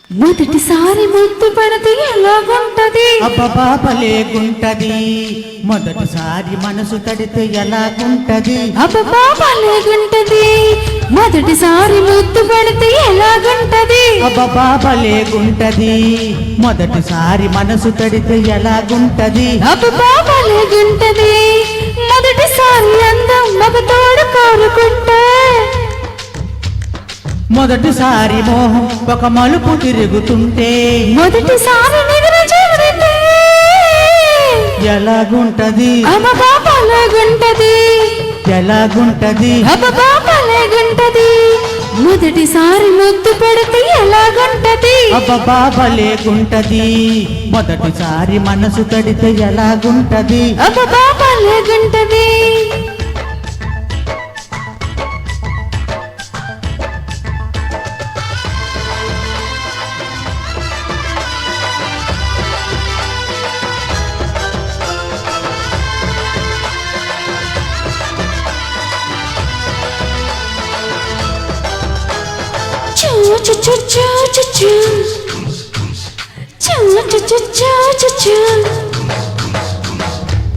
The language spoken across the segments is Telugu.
మొదటిసారి ముద్దు పడితే ఎలాగుంటది? అబ్బబ్బా భలేగుంటది. మొదటిసారి మనసు తడితే ఎలాగుంటది? అబ్బబ్బా భలేగుంటది. మొదటిసారి ముద్దు పడితే ఎలాగుంటది? అబ్బబ్బా భలేగుంటది. మొదటిసారి మనసు తడితే ఎలాగుంటది? అబ్బబ్బా భలేగుంటది. మొదటిసారి అందం మగ తోడు కోరుకుంటే, మొదటిసారి మోహం ఒక మలుపు తిరుగుతుంటే, మొదటిసారి నిద్ర చెబితే ఎలాగుంటది? అబ్బబ్బా భలేగుంటది. ఎలాగుంటది? అబ్బబ్బా భలేగుంటది. మొదటిసారి ముద్దు పెడితే ఎలాగుంటది? అబ్బబ్బా భలేగుంటది. మొదటిసారి మనసు తడితే ఎలాగుంటది? అబ్బబ్బా భలేగుంటది.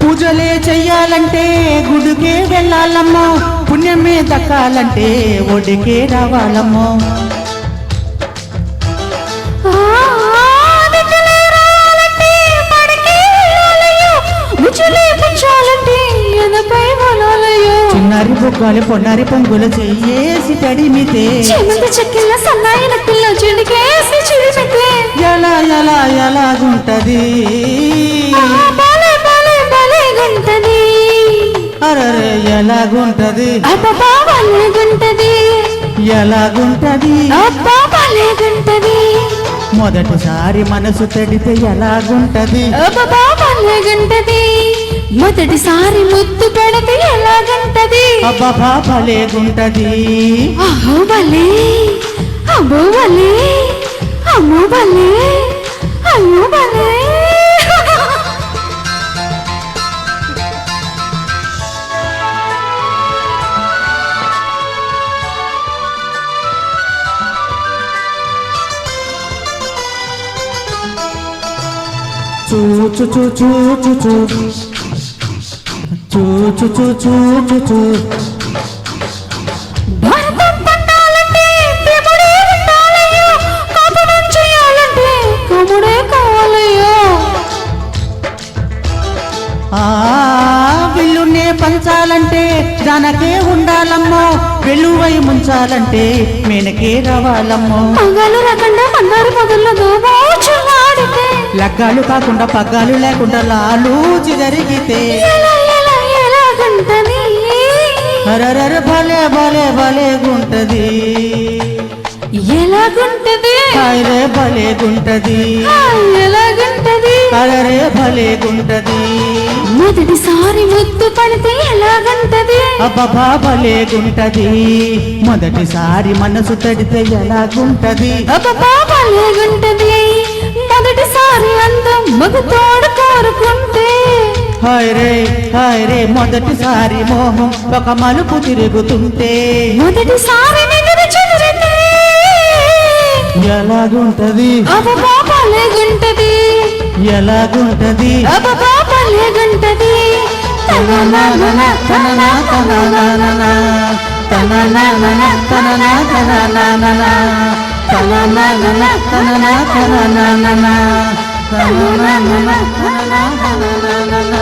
పూజలే చెయ్యాలంటే గుడికే వెళ్ళాలమ్మో, పుణ్యమే దక్కాలంటే ఒడికే రావాలమ్మో. చిన్నారి బొగ్గాలి పొన్నారి పొంగులు చెయ్యేసి తడిమితే, చెక్కిళ్ళ సన్నాయి నక్కుల్లో చిడికేసి చిడిమితే ఎలా ఎలా ఎలాగుంటది? బాలే బాలే బాలేగుంటది. అరరే ఎలాగుంటది? అబ్బబ్బా భలేగుంటది. ఎలాగుంటది? అబ్బా భలేగుంటది. మొదటిసారి మనసు తడితే ఎలాగుంటది? అబ్బబ్బా భలేగుంటది. మొదటిసారి ముద్దు పెడితే ఎలాగుంటది? అబ్బబ్బా భలేగుంటది. అహో భలే, అమ్మో భలే, అమ్మో భలే, అయ్యో భలే. చూ చూ చూ చూ చూ చూ చూ చూ చూ చూ చూ చూ. భారతం పండాలంటే ప్రేముడే ఉండాలయ్యో, కాపురం చేయాలంటే కముడే కావాలయ్యో. ఆ విల్లునే పంచాలంటే దానకే ఉండాలమ్మో, వెలువై ముంచాలంటే మేనకే రావాలమ్మో. మగాలు రకండా మందారు పగుల్లో దోబోచులాడితే, లగ్గాలు కాకుండా పగ్గాలు లేకుండా లాలూచి జరిగితే ఎలా ఎలా ఎలాగుంటది? హరరర భలే భలే భలేగుంటది. ఎలాగుంటది? హాయ్రే భలేగుంటది. ఎలాగుంటది? హరరే భలేగుంటది. మొదటిసారి ముద్దు పడితే ఎలాగుంటది? అబ్బబ్బా భలేగుంటది. మొదటిసారి మనసు తడితే ఎలాగుంటది? అబ్బబ్బా భలేగుంటది. మొదటిసారి అందం మగ తోడు కోరుకుంటే, హాయ్రే హాయ్రే మొదటిసారి మోహం ఒక మలుపు తిరుగుతుంటే మొదటిసారి నిద్ర చెదిరితే ఎలాగుంటది? అబ్బబ్బా భలేగుంటది. ఎలాగుంటది? అబ్బబ్బా భలేగుంటది. తనననన తనన తనననన తనననన తనన తనననన తనననన తనన తనననన తనననన తనన తనననన.